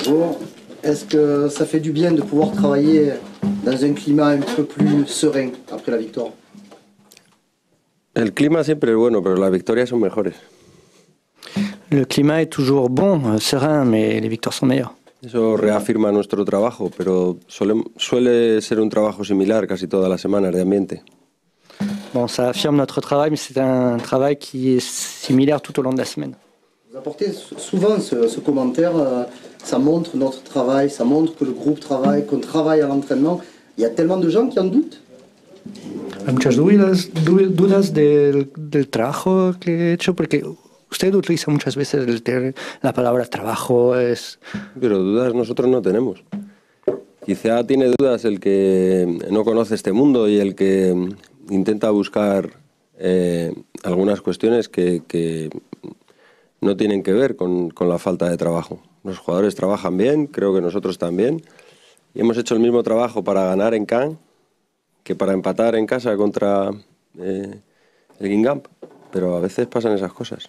Bon, est-ce que ça fait du bien de pouvoir travailler dans un climat un peu plus serein après la victoire? El clima siempre es bueno, pero las victorias son mejores. Le climat est toujours bon, serein, mais les victoires sont meilleures. Eso reafirma nuestro trabajo, pero suele ser un trabajo similar casi todas las semanas de ambiente. Bon, ça affirme notre travail, mais c'est un travail qui est similaire tout au long de la semaine. Vous apportez souvent ce commentaire, ça montre notre travail, ça montre que le groupe travaille, qu'on travaille à l'entraînement. Il y a tellement de gens qui en doutent. Hay muchas dudas del trabajo que he hecho, porque usted utiliza muchas veces la palabra trabajo. Pero dudas nosotros no tenemos. Quizá tiene dudas el que no conoce este mundo y el que intenta buscar algunas cuestiones que no tienen que ver con la falta de trabajo. Los jugadores trabajan bien, creo que nosotros también, y hemos hecho el mismo trabajo para ganar en Caen que para empatar en casa contra el Guingamp, pero a veces pasan esas cosas.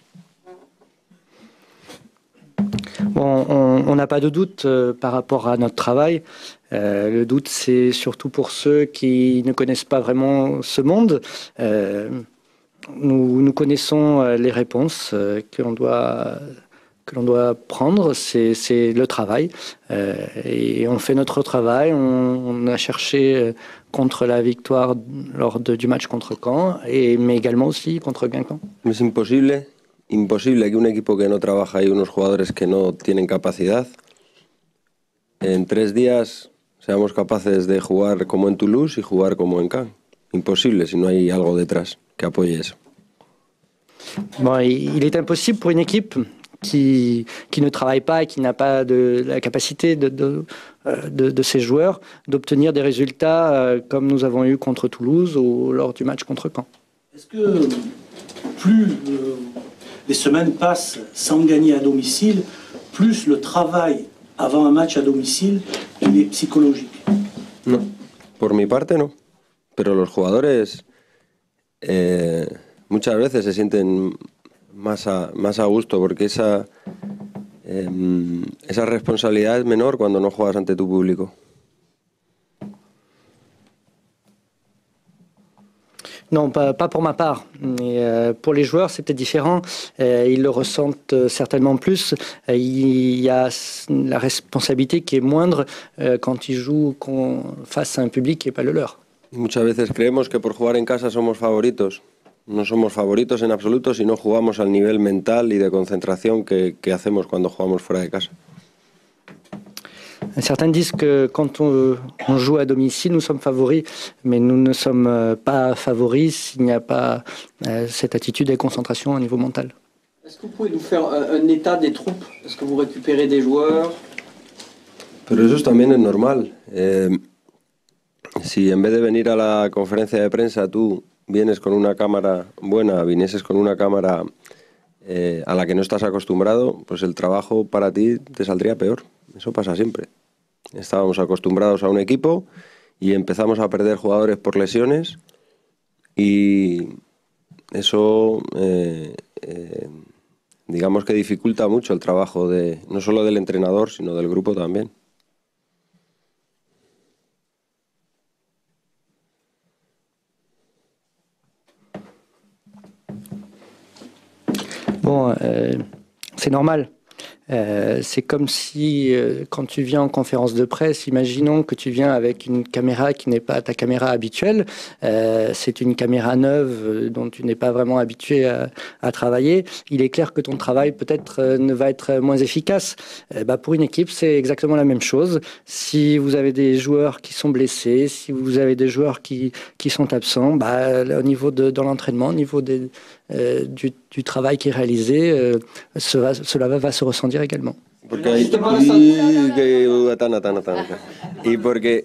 Bon, on n'a pas de doute par rapport à notre travail. Le doute, c'est surtout pour ceux qui ne connaissent pas vraiment ce monde. Nous connaissons les réponses que l'on doit prendre, c'est le travail. Et on fait notre travail, on a cherché contre la victoire lors du match contre Caen, mais également aussi contre Guingamp. Es imposible que un equipo que no trabaja y unos jugadores que no tienen capacidad, en 3 días seamos capaces de jugar como en Toulouse y jugar como en Caen. Imposible si no hay algo detrás que apoye eso. Bon, il est impossible pour une équipe qui ne travaille pas et qui n'a pas la capacité de ses joueurs d'obtenir des résultats comme nous avons eu contre Toulouse ou lors du match contre Caen. Est-ce que plus les semaines passent sans gagner à domicile, plus le travail avant un match à domicile il est psychologique? No, por mi parte no, pero los jugadores muchas veces se sienten más a gusto porque esa responsabilidad es menor cuando no juegas ante tu público. Non, pas pour ma part, mais pour les joueurs c'était différent, ils le ressentent certainement plus, il y a la responsabilité qui est moindre quand ils jouent face à un public qui n'est pas le leur. Muchas veces creemos que por jugar en casa somos favoritos. No somos favoritos en absoluto si no jugamos al nivel mental y de concentración que hacemos cuando jugamos fuera de casa. Certains disent que quand on joue à domicile, nous sommes favoris, mais nous ne sommes pas favoris s'il n'y a pas cette attitude et concentration au niveau mental. Est-ce que vous pouvez nous faire un état des troupes? Est-ce que vous récupérez des joueurs? Pero eso también es normal. Si en vez de venir a la conferencia de prensa tú vienes con una cámara buena, vinieses con una cámara a la que no estás acostumbrado, pues el trabajo para ti te saldría peor. Eso pasa siempre. Estábamos acostumbrados a un equipo y empezamos a perder jugadores por lesiones y eso digamos que dificulta mucho el trabajo no solo del entrenador, sino del grupo también. Bon, c'est normal. C'est comme si, quand tu viens en conférence de presse, imaginons que tu viens avec une caméra qui n'est pas ta caméra habituelle, c'est une caméra neuve dont tu n'es pas vraiment habitué à travailler. Il est clair que ton travail peut-être ne va être moins efficace. Pour une équipe, c'est exactement la même chose. Si vous avez des joueurs qui sont blessés, si vous avez des joueurs qui sont absents, au niveau de l'entraînement, au niveau du travail qui est réalisé, cela va se ressentir également. Porque hay, y porque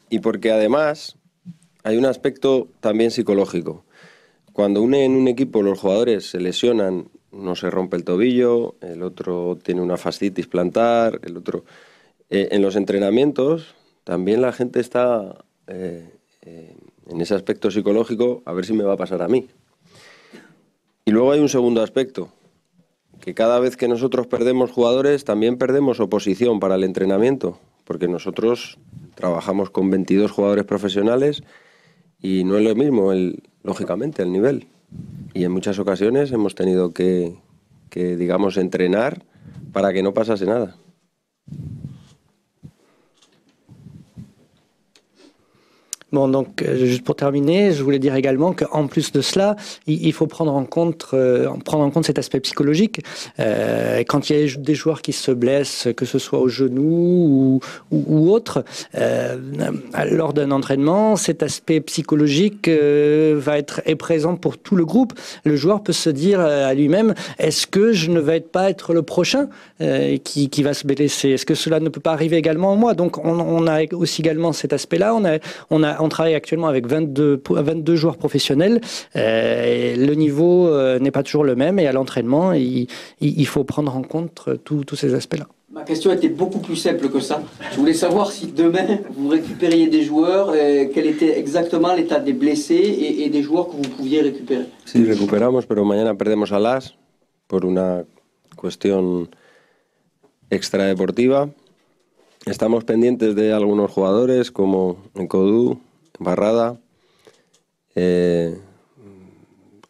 y porque además hay un aspecto también psicológico. Cuando en un equipo los jugadores se lesionan, uno se rompe el tobillo, el otro tiene una fascitis plantar, el otro en los entrenamientos también la gente está en ese aspecto psicológico, a ver si me va a pasar a mí. Y luego hay un segundo aspecto, que cada vez que nosotros perdemos jugadores, también perdemos oposición para el entrenamiento, porque nosotros trabajamos con 22 jugadores profesionales y no es lo mismo, lógicamente, el nivel. Y en muchas ocasiones hemos tenido que, digamos, entrenar para que no pasase nada. Bon, donc juste pour terminer, je voulais dire également qu'en plus de cela, il faut prendre en compte cet aspect psychologique. Quand il y a des joueurs qui se blessent, que ce soit au genou ou autre, lors d'un entraînement, cet aspect psychologique est présent pour tout le groupe. Le joueur peut se dire à lui-même, est-ce que je ne vais pas être le prochain qui va se blesser? Est-ce que cela ne peut pas arriver également en moi? Donc on a aussi également cet aspect-là. On travaille actuellement avec 22 joueurs professionnels. Le niveau n'est pas toujours le même et à l'entraînement, il faut prendre en compte tous ces aspects-là. Ma question était beaucoup plus simple que ça. Je voulais savoir si demain vous récupériez des joueurs, quel était exactement l'état des blessés et des joueurs que vous pouviez récupérer. Sí, recuperamos, pero mañana perdemos a Las por una cuestión extradeportiva. Estamos pendientes de algunos jugadores como Enkodou, Barrada.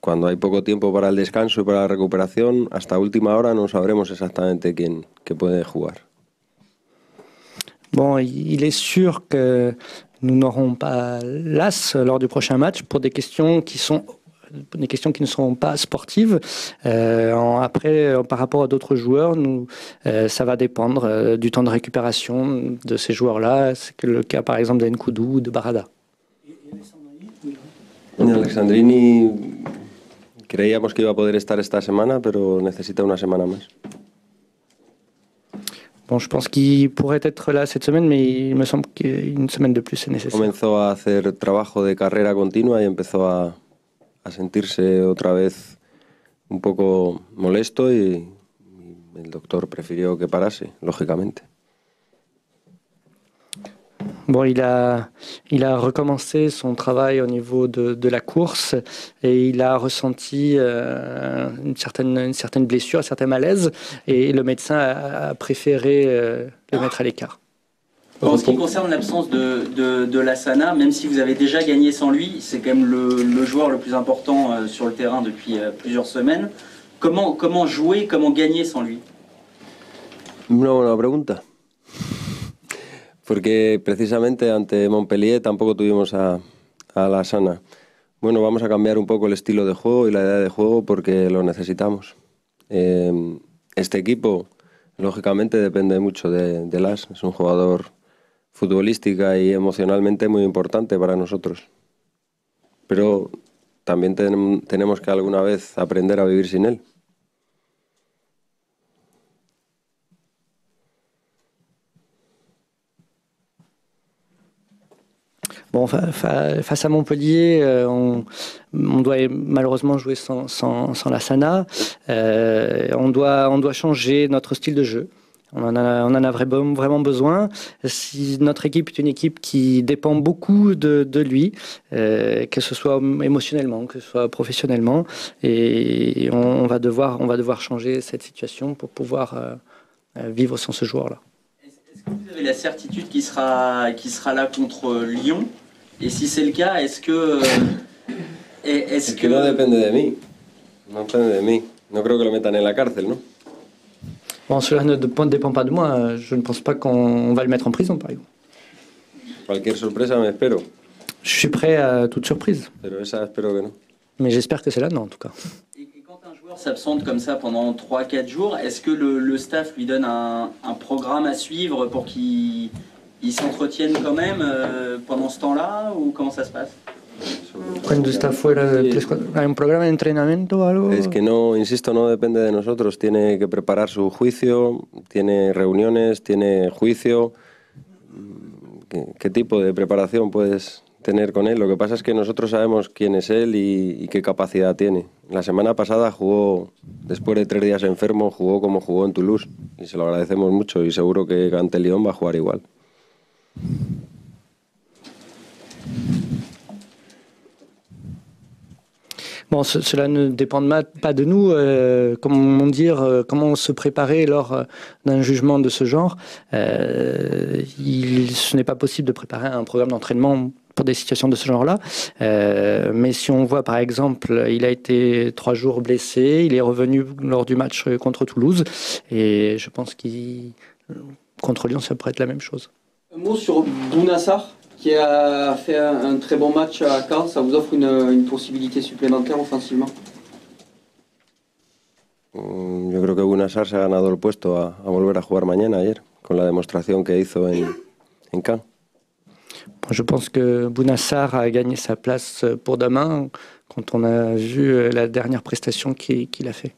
Cuando hay poco tiempo para el descanso y para la recuperación, hasta última hora no sabremos exactamente quién puede jugar. Bon, il est sûr que nous n'aurons pas Las lors du prochain match pour des questions qui ne seront pas sportives. Après, par rapport à d'autres joueurs, ça va dépendre du temps de récupération de ces joueurs-là. C'est le cas, par exemple, d'Enkodou ou de Barrada. Alexandrini creíamos que iba a poder estar esta semana, pero necesita una semana más. Bon, je pense qu'il pourrait être là cette semaine, mais il me semble qu'une semaine de plus est nécessaire. Comenzó a hacer trabajo de carrera continua y empezó a sentirse otra vez un poco molesto y el doctor prefirió que parase, lógicamente. Bon, il a recommencé son travail au niveau de la course et il a ressenti une certaine blessure, un certain malaise et le médecin a préféré le mettre à l'écart. En ce qui concerne l'absence de Lassana, même si vous avez déjà gagné sans lui, c'est quand même le joueur le plus important sur le terrain depuis plusieurs semaines. Comment jouer, comment gagner sans lui? Una buena pregunta. Porque precisamente ante Montpellier tampoco tuvimos a Lassana. Bueno, vamos a cambiar un poco el estilo de juego y la idea de juego porque lo necesitamos. Este equipo, lógicamente, depende mucho de Las. Es un jugador futbolística y emocionalmente muy importante para nosotros. Pero también tenemos que alguna vez aprender a vivir sin él. Bon, face à Montpellier, on doit malheureusement jouer sans Lassana. On doit changer notre style de jeu. On en a vraiment besoin. Si notre équipe est une équipe qui dépend beaucoup de lui, que ce soit émotionnellement, que ce soit professionnellement, et on va devoir changer cette situation pour pouvoir vivre sans ce joueur-là. Est-ce que vous avez la certitude qu'il sera là contre Lyon? Et si c'est le cas, est-ce que no depende de mí. No depende de mí. No creo que lo metan en la cárcel, ¿no? Bon, cela ne dépend pas de moi. Je ne pense pas qu'on va le mettre en prison, par exemple. Cualquier sorpresa me espero. Je suis prêt à toute surprise. Pero esa espero que no. Mais j'espère que c'est là, non, en tout cas. Et quand un joueur s'absente comme ça pendant 3-4 jours, est-ce que le staff lui donne un programme à suivre pour qu'il s'entretienne quand même pendant ce temps-là, ou comment ça se passe? Cuando está fuera, ¿hay un programa de entrenamiento o algo? Es que no, insisto, no depende de nosotros. Tiene que preparar su juicio, tiene reuniones, tiene juicio. ¿Qué tipo de preparación puedes tener con él? Lo que pasa es que nosotros sabemos quién es él y qué capacidad tiene. La semana pasada jugó, después de 3 días enfermo, jugó como jugó en Toulouse. Y se lo agradecemos mucho y seguro que ante Lyon va a jugar igual. Bon, Bon, cela ne dépend pas de nous. Comment se préparer lors d'un jugement de ce genre. Ce n'est pas possible de préparer un programme d'entraînement pour des situations de ce genre-là. Mais si on voit, par exemple, il a été 3 jours blessé, il est revenu lors du match contre Toulouse, et je pense contre Lyon, ça pourrait être la même chose. Un mot sur Bounassar, qui a fait un très bon match à Caen. Ça vous offre une possibilité supplémentaire offensivement? Yo creo que Bounassar se ha ganado el puesto a volver a jugar mañana, ayer, con la demostración que hizo en Caen. Je pense que Bounassar a gagné sa place pour demain quand on a vu la dernière prestation qu'il a fait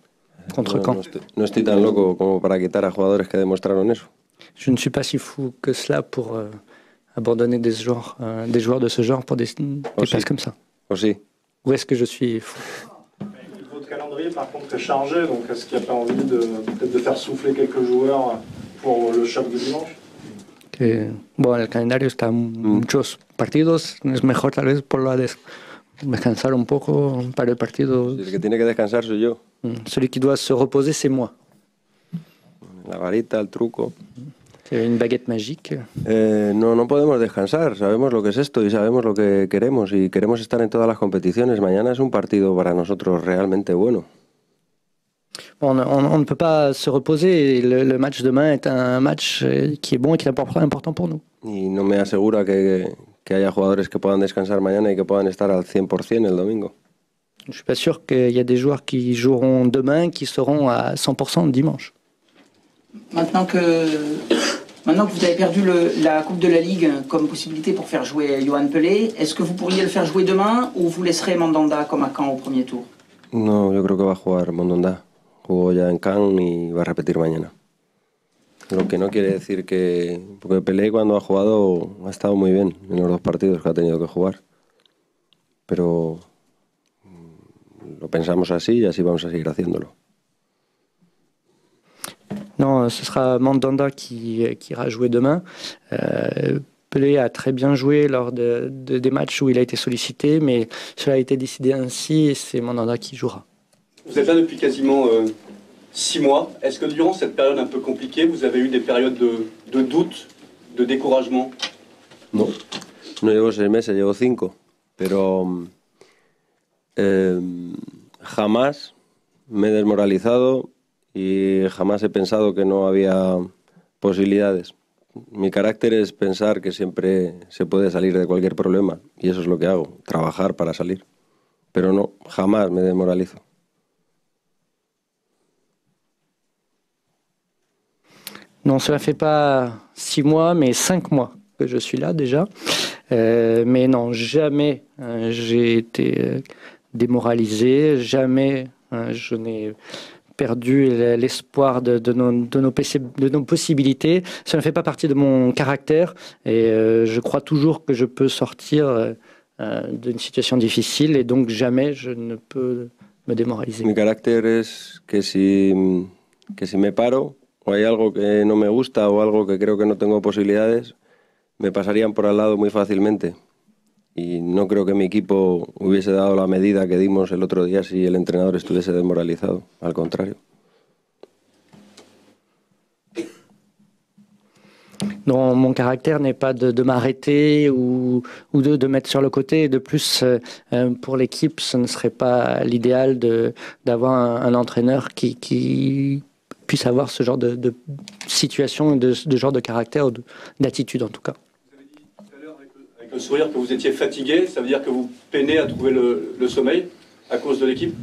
contre Caen. No estoy tan loco como para quitar a jugadores que demostraron eso. Je ne suis pas si fou que cela pour abandonner des joueurs de ce genre pour des places comme ça. Aussi. Où est-ce que je suis fou? Votre calendrier, par contre, est chargé, donc est-ce qu'il n'y a pas envie peut-être de faire souffler quelques joueurs pour le choc de dimanche? Bueno, el calendario está muchos partidos, es mejor tal vez por descansar un poco para el partido. El que tiene que descansar soy yo. Celui qui doit se reposer, c'est moi. La varita, el truco. C'est une baguette magique. No podemos descansar, sabemos lo que es esto y sabemos lo que queremos y queremos estar en todas las competiciones. Mañana es un partido para nosotros realmente bueno. On ne peut pas se reposer. Le match demain est un match qui est bon et qui est important pour nous. Y no me asegura que haya jugadores que puedan descansar mañana y que puedan estar al 100% el domingo. Je ne suis pas sûr qu'il y a des joueurs qui joueront demain qui seront à 100% dimanche. Maintenant que vous avez perdu la Coupe de la Ligue comme possibilité pour faire jouer Yohan Pelé, est-ce que vous pourriez le faire jouer demain ou vous laisserez Mandanda comme à Caen au premier tour? No, yo creo que va a jugar Mandanda. Jugó ya en Caen y va a repetir mañana. Lo que no quiere decir que... Porque Pelé cuando ha jugado ha estado muy bien en los 2 partidos que ha tenido que jugar. Pero lo pensamos así y así vamos a seguir haciéndolo. Non, ce sera Mandanda qui ira jouer demain. Pelé a très bien joué lors des matchs où il a été sollicité, mais cela a été décidé ainsi et c'est Mandanda qui jouera. Vous êtes là depuis quasiment 6 mois. Est-ce que durant cette période un peu compliquée, vous avez eu des périodes de doute, de découragement? No llevo 6 meses, llevo 5. Pero jamás me he desmoralizado y jamás he pensado que no había posibilidades. Mi carácter es pensar que siempre se puede salir de cualquier problema y eso es lo que hago, trabajar para salir. Pero no, jamás me desmoralizo. Non, cela fait pas 6 mois, mais 5 mois que je suis là déjà. Mais non, jamais j'ai été démoralisé, jamais je n'ai perdu l'espoir de nos possibilités. Ça ne fait pas partie de mon caractère et je crois toujours que je peux sortir d'une situation difficile et donc jamais je ne peux me démoraliser. Mi carácter es que si me paro o hay algo que no me gusta o algo que creo que no tengo posibilidades, me pasarían por al lado muy fácilmente. Y no creo que mi equipo hubiese dado la medida que dimos el otro día si el entrenador estuviese desmoralizado. Al contrario. Non, mon caractère n'est pas de m'arrêter ou de mettre sur le côté. De plus, pour l'équipe, ce ne serait pas l'idéal d'avoir un entraîneur qui puisse avoir ce genre de situation, de genre de caractère ou d'attitude en tout cas. Le sourire que vous étiez fatigué, ça veut dire que vous peinez à trouver le sommeil à cause de l'équipe?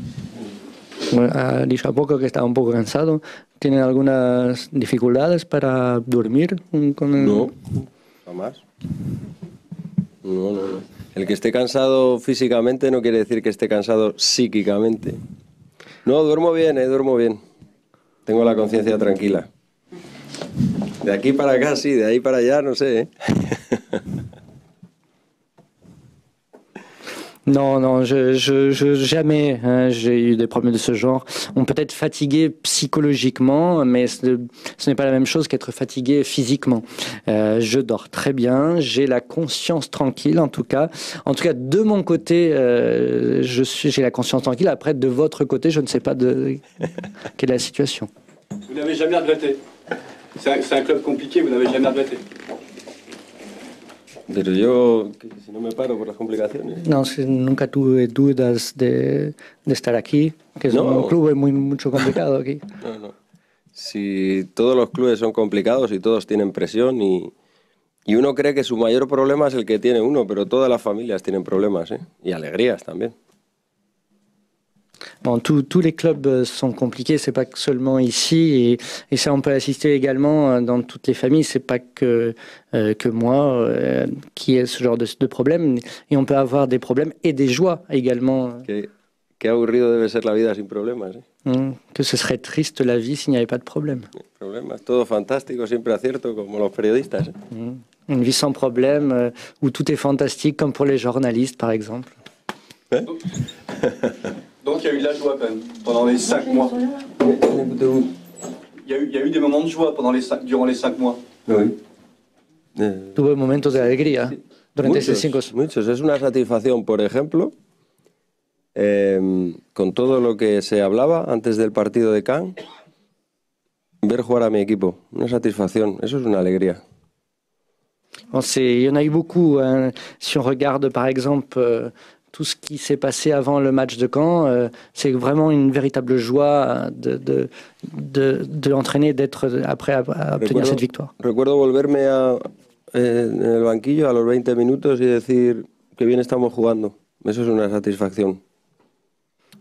Ha dicho a poco que estaba un poco cansado. ¿Tienen algunas dificultades para dormir con el... No, jamás. No. El que esté cansado físicamente no quiere decir que esté cansado psíquicamente. No, duermo bien, duermo bien. Tengo la conciencia tranquila. De aquí para acá sí, de ahí para allá no sé, Non, non, jamais j'ai eu des problèmes de ce genre. On peut être fatigué psychologiquement, mais ce n'est pas la même chose qu'être fatigué physiquement. Je dors très bien, j'ai la conscience tranquille en tout cas. En tout cas, de mon côté, j'ai la conscience tranquille. Après, de votre côté, je ne sais pas quelle est la situation. Vous n'avez jamais regretté. C'est un club compliqué, vous n'avez jamais regretté. Pero yo, si no me paro por las complicaciones. No, nunca tuve dudas de estar aquí, que es un club mucho complicado aquí. No, no. Si todos los clubes son complicados y todos tienen presión y uno cree que su mayor problema es el que tiene uno, pero todas las familias tienen problemas, ¿eh? Y alegrías también. Bon, tous les clubs sont compliqués, c'est pas que seulement ici, et ça on peut assister également dans toutes les familles, c'est pas que moi qui ai ce genre de problème, et on peut avoir des problèmes et des joies également. Qué aburrido debe ser la vida sin problemas, ¿eh? Que ce serait triste la vie s'il n'y avait pas de problème. Problemas, todo fantástico, siempre acierto, como los periodistas. Une vie sans problème, où tout est fantastique, comme pour les journalistes par exemple. Donc il y a eu de la joie quand même, pendant les 5 mois. Il y a eu des moments de joie durant les 5 mois. Oui. Tuve momentos de alegría durante esos 5 años. Muchos. Es una satisfacción, por ejemplo, con todo lo que se hablaba antes del partido de Caen, ver jugar a mi equipo. Una satisfacción, eso es una alegría. Bon, il y en a eu beaucoup. Hein. Si on regarde par exemple tout ce qui s'est passé avant le match de Caen, c'est vraiment une véritable joie de l'entraîner, d'être après à obtenir cette victoire. Recuerdo volverme en el banquillo a los 20 minutos y decir que bien estamos jugando. Eso es una satisfacción.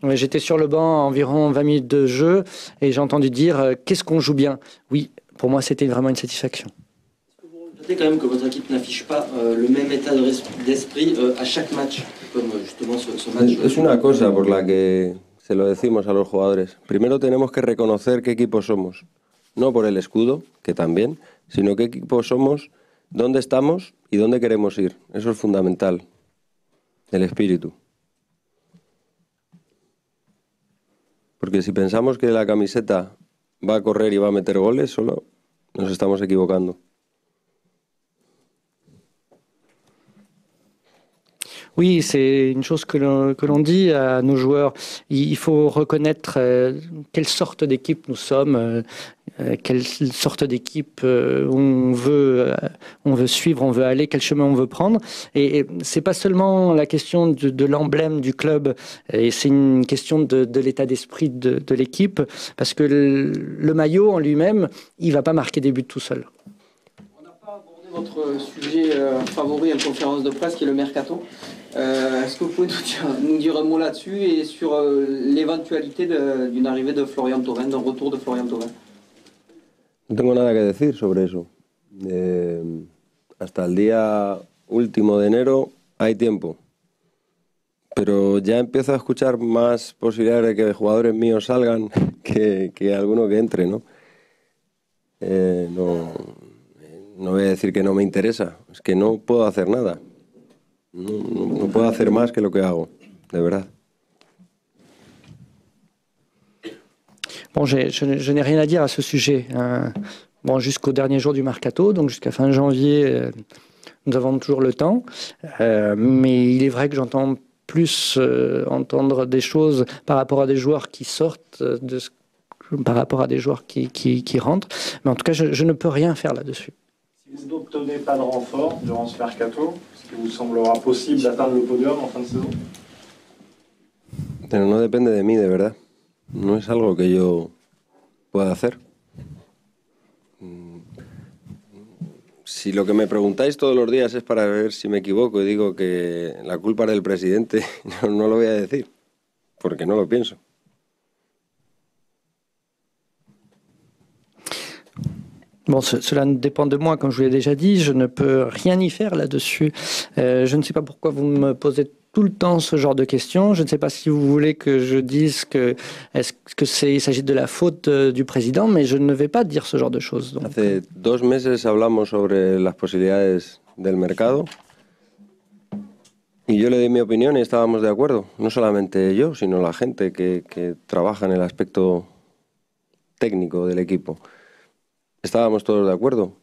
J'étais sur le banc environ 20 minutes de jeu et j'ai entendu dire qu'est-ce qu'on joue bien. Oui, pour moi c'était vraiment une satisfaction. Notez quand même que votre équipe n'affiche pas le même état d'esprit à chaque match, comme justement ce match. Es una cosa por la que se lo decimos a los jugadores. Primero tenemos que reconocer qué equipo somos, no por el escudo, que también, sino qué equipo somos, dónde estamos y dónde queremos ir. Eso es fundamental, el espíritu. Porque si pensamos que la camiseta va a correr y va a meter goles, solo nos estamos equivocando. Oui, c'est une chose que l'on dit à nos joueurs. Il faut reconnaître quelle sorte d'équipe nous sommes, quelle sorte d'équipe on veut suivre, on veut aller, quel chemin on veut prendre. Et c'est pas seulement la question de l'emblème du club, et c'est une question de l'état d'esprit de l'équipe, parce que le maillot en lui-même, il va pas marquer des buts tout seul. On n'a pas abordé votre sujet favori en conférence de presse, qui est le mercato. Est-ce que vous pouvez nous dire un mot là-dessus et sur l'éventualité d'une arrivée de Florian Thauvin, d'un retour de Florian Thauvin? No tengo nada que decir sobre eso. Hasta el día último de enero hay tiempo. Pero ya empiezo a escuchar más posibilidades de que jugadores míos salgan que alguno que entre, ¿no? No voy a decir que no me interesa, es que no puedo hacer nada. No puedo hacer más que lo que hago, de verdad. Bon, je n'ai rien à dire à ce sujet. Bon, jusqu'au dernier jour du mercato, donc jusqu'à fin janvier, nous avons toujours le temps. Mais il est vrai que j'entends plus entendre des choses par rapport à des joueurs qui sortent, par rapport à des joueurs qui rentrent. Mais en tout cas, je ne peux rien faire là-dessus. Si vous n'obtenez pas de renfort durant ce mercato, est-ce qu'il vous semblera possible d'atteindre le podium en fin de saison? Pero no depende de mí, de verdad. No es algo que yo pueda hacer. Si lo que me preguntáis todos los días es para ver si me equivoco y digo que la culpa es del presidente, no lo voy a decir, porque no lo pienso. Bon, cela ne dépend de moi, comme je vous l'ai déjà dit, je ne peux rien y faire là-dessus. Je ne sais pas pourquoi vous me posez tout le temps ce genre de questions. Je ne sais pas si vous voulez que je dise il s'agit de la faute du président, mais je ne vais pas dire ce genre de choses. Donc. Hace 2 meses hablamos sobre las posibilidades del mercado Y yo le di mi opinión y estábamos de acuerdo. No solamente yo, sino la gente que trabaja en el aspecto técnico del equipo. Estábamos todos de acuerdo.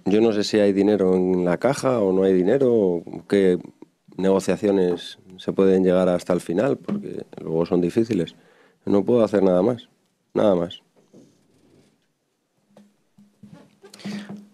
Yo no sé si hay dinero en la caja o no hay dinero, o qué negociaciones se pueden llegar hasta el final, porque luego son difíciles. No puedo hacer nada más, nada más.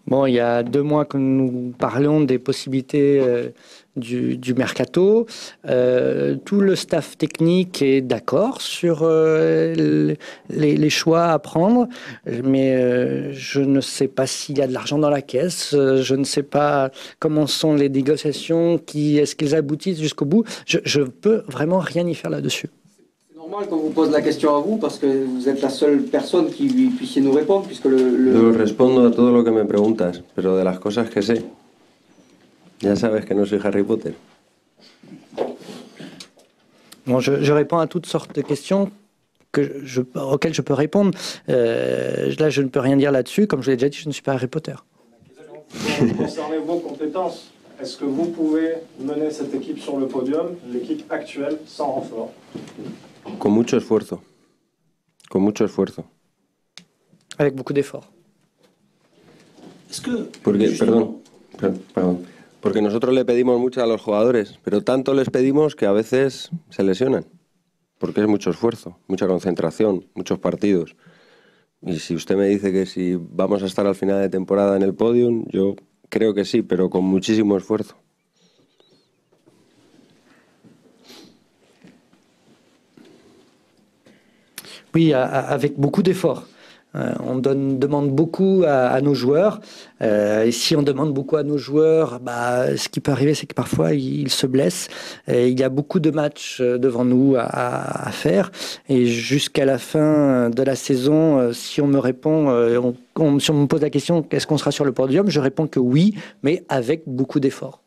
Bon, il y a 2 mois que nous parlons des possibilités du mercato. Tout le staff technique est d'accord sur les choix à prendre, mais je ne sais pas s'il y a de l'argent dans la caisse, je ne sais pas comment sont les négociations, est-ce qu'ils aboutissent jusqu'au bout. Je ne peux vraiment rien y faire là-dessus. C'est normal qu'on vous pose la question à vous parce que vous êtes la seule personne qui puisse nous répondre puisque Yo respondo a todo lo que me preguntas, pero de las cosas que sé. Ya sabes que no soy Harry Potter. Bon, je réponds à toutes sortes de questions auxquelles je peux répondre. Là, je ne peux rien dire là-dessus. Comme je l'ai déjà dit, je ne suis pas Harry Potter. Concernant vos compétences, est-ce que vous pouvez mener cette équipe sur le podium, l'équipe actuelle, sans renfort? Con mucho esfuerzo. Con mucho esfuerzo. Avec beaucoup d'efforts. Est-ce que... Perdón. Porque nosotros le pedimos mucho a los jugadores, pero tanto les pedimos que a veces se lesionan. Porque es mucho esfuerzo, mucha concentración, muchos partidos. Y si usted me dice que si vamos a estar al final de temporada en el podium, yo creo que sí, pero con muchísimo esfuerzo. Oui, avec beaucoup d'efforts. On demande beaucoup à nos joueurs. Et si on demande beaucoup à nos joueurs, ce qui peut arriver, c'est que parfois, ils se blessent. Il y a beaucoup de matchs devant nous à faire. Et jusqu'à la fin de la saison, si on me répond, si on me pose la question, est-ce qu'on sera sur le podium? Je réponds que oui, mais avec beaucoup d'efforts.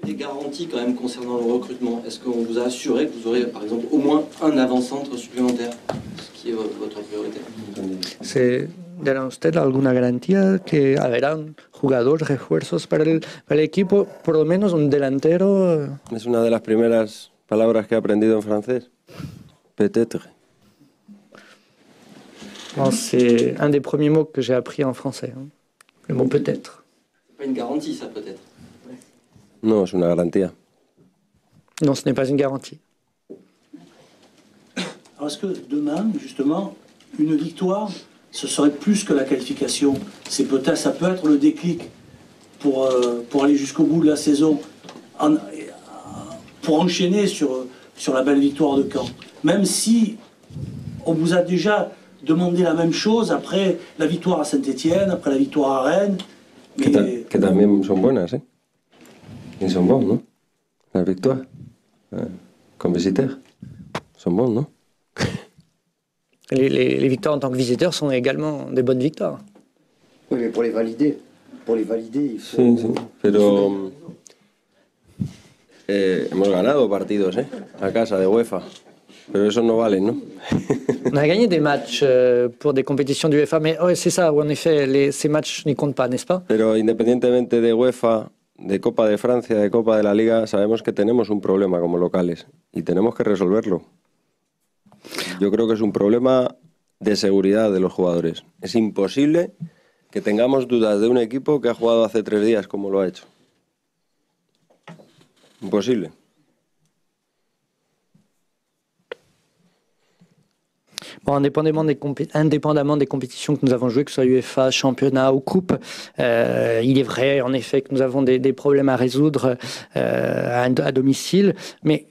Des garanties quand même concernant le recrutement. Est-ce qu'on vous a assuré que vous aurez par exemple au moins un avant-centre supplémentaire, ce qui est votre priorité? ¿Se dará usted alguna garantía que habrán jugadores, refuerzos para el equipo, por lo menos un delantero? Es una de las primeras palabras que he aprendido en francés. Peut-être. Bon, c'est un des premiers mots que j'ai appris en français. Le mot peut-être. C'est pas une garantie ça peut-être? No, es una garantía. Non, ce n'est pas une garantie. Alors est-ce que demain, justement, une victoire, ce serait plus que la qualification? Ça peut être le déclic pour aller jusqu'au bout de la saison, pour enchaîner sur la belle victoire de Caen. Même si on vous a déjà demandé la même chose après la victoire à Saint-Étienne, après la victoire à Rennes. Mais... Que también son buenas, ¿eh? Y son bons, ¿no? Las victoires. Comme visiteurs. Sont bons, ¿no? Les victoires en tant que visiteurs sont également des bonnes victoires. Oui, mais pour les valider, il faut... Sí, pero hemos ganado partidos, a casa de UEFA, pero eso no vale, ¿no? On a gagné des matchs pour des compétitions du UEFA, mais c'est ça, en effet, ces matchs n'y comptent pas, n'est-ce pas? Pero independientemente de UEFA, de Copa de Francia, de Copa de la Liga, sabemos que tenemos un problema como locales y tenemos que resolverlo. Yo creo que es un problema de seguridad de los jugadores. Es imposible que tengamos dudas de un equipo que ha jugado hace 3 días como lo ha hecho. Imposible. Bon, indépendamment des compétitions que nous avons jouées, que ce soit UEFA, championnat ou coupe, il est vrai en effet que nous avons des problèmes à résoudre à domicile, mais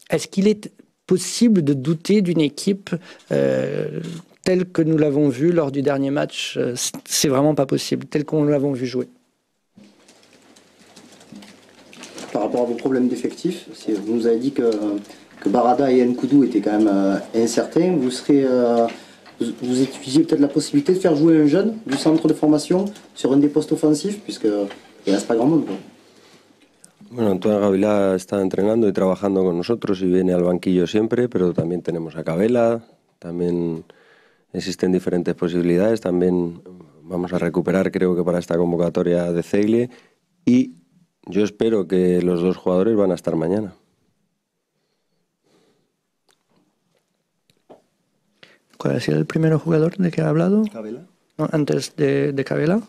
est-ce qu'il est possible de douter d'une équipe telle que nous l'avons vue lors du dernier match? C'est vraiment pas possible, telle qu'on l'avons vu jouer. Par rapport à vos problèmes d'effectifs, vous nous avez dit que Barada et Nkoudou étaient quand même incertains. Vous étudiez peut-être la possibilité de faire jouer un jeune du centre de formation sur un des postes offensifs, puisqu'il ne reste pas grand monde, quoi. Bueno, Antoine Gavilá está entrenando y trabajando con nosotros y viene al banquillo siempre, pero también tenemos a Cabela, también existen diferentes posibilidades, también vamos a recuperar creo que para esta convocatoria de Zegle y Yo espero que los dos jugadores van a estar mañana. ¿Cuál ha sido el primer jugador de que ha hablado? ¿Cabela? No, antes de Cabela.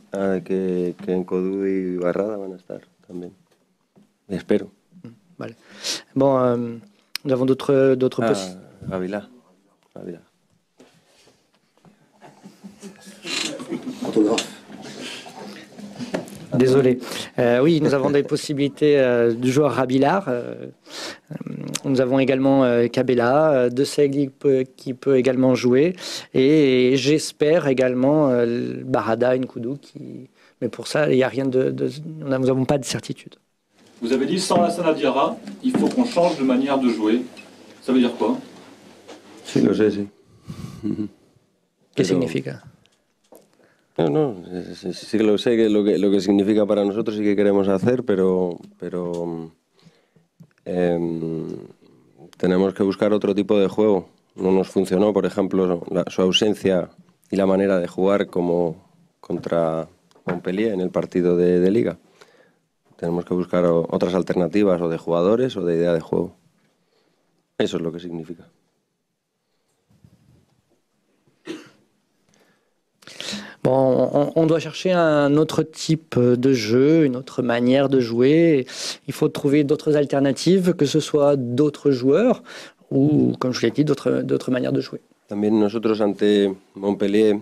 Que N'Koudou y Barrada van a estar también. Espero. Vale. Bon, nous avons d'autres Gavila. Autographe. Désolé. Oui, nous avons des possibilités du joueur Rabilar. Nous avons également Cabela, De Segui qui peut également jouer. Et j'espère également Barada, N'Koudou. Mais pour ça, il n'y a rien nous n'avons pas de certitude. Vous avez dit sans Lassana Diarra, il faut qu'on change de manière de jouer. Ça veut dire quoi? Sí, lo sé, sí. ¿Qué significa? No, sí que lo sé, que lo que significa para nosotros y que queremos hacer, pero tenemos que buscar otro tipo de juego. No nos funcionó, por ejemplo, su ausencia y la manera de jugar como contra Montpellier en el partido de Liga. Tenemos que buscar otras alternativas o de jugadores o de idea de juego. Eso es lo que significa. Bon, on doit chercher un autre type de jeu, une autre manière de jouer. Il faut trouver d'autres alternatives, que ce soit d'autres joueurs ou, comme je l'ai dit, d'autres manières de jouer. También nosotros ante Montpellier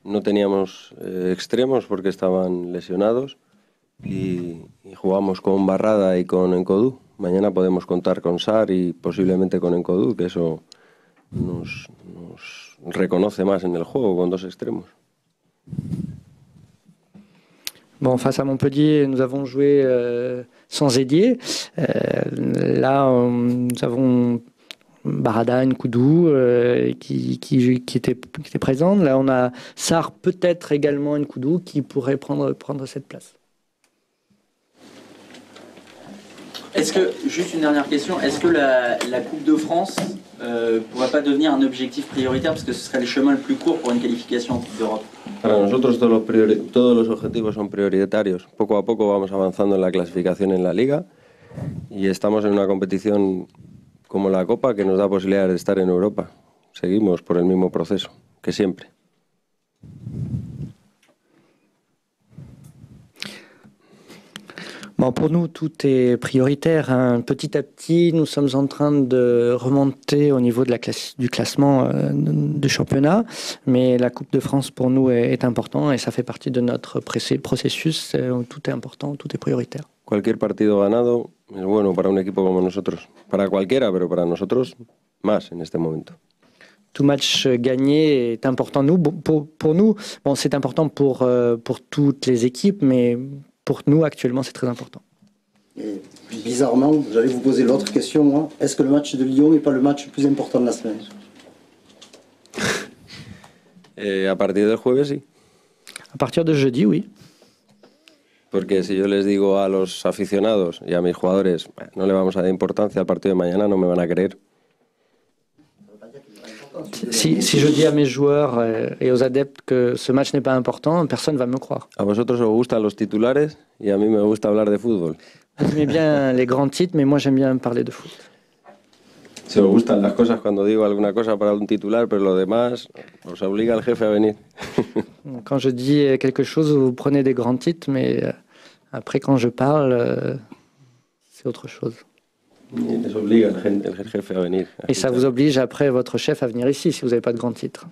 no teníamos extremos porque estaban lesionados y jugamos con Barrada y con N'Koudou. Mañana podemos contar con Sarr y posiblemente con N'Koudou, que eso nos reconoce más en el juego con dos extremos. Bon, face à Montpellier, nous avons joué sans ailier. Là, nous avons Barada, N'Koudou qui était présent. Là, on a Sarr, peut-être également N'Koudou qui pourrait prendre cette place. Est-ce que, juste une dernière question, est-ce que la Coupe de France pourrait pas devenir un objectif prioritaire parce que ce serait le chemin le plus court pour une qualification en Coupe d'Europe? Para nosotros todos los objetivos son prioritarios. Poco a poco vamos avanzando en la clasificación en la Liga y estamos en una competición como la Copa que nos da posibilidades de estar en Europa. Seguimos por el mismo proceso que siempre. Bon, pour nous, tout est prioritaire. Hein. Petit à petit, nous sommes en train de remonter au niveau de du classement du championnat. Mais la Coupe de France, pour nous, est important et ça fait partie de notre processus. Tout est important, tout est prioritaire. Cualquier partido ganado es bueno para un equipo como nosotros. Para cualquiera, pero para nosotros más en este momento. Tout match gagné est important. Pour nous, bon, c'est important pour toutes les équipes, mais pour nous, actuellement, c'est très important. Et bizarrement, j'allais vous poser l'autre question, moi. Est-ce que le match de Lyon n'est pas le match le plus important de la semaine? A partir del jueves, sí. À partir de jeudi, oui. Porque si yo les digo a los aficionados y a mis jugadores, no le vamos a dar importancia al partido de mañana, no me van a creer. Si je dis à mes joueurs et aux adeptes que ce match n'est pas important, personne ne va me croire. A vosotros os gustan los titulares y a mí me gusta hablar de fútbol. Vous aimez bien les grands titres, mais moi j'aime bien parler de foot. Si os gustan las cosas cuando digo alguna cosa para un titular, pero lo demás os obliga el jefe a venir. Quand je dis quelque chose, vous prenez des grands titres, mais après quand je parle, c'est autre chose. Les obliga el jefe a venir. Et ça vous oblige après votre chef à venir ici si vous n'avez pas de grands titres.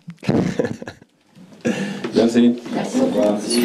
Merci. Merci.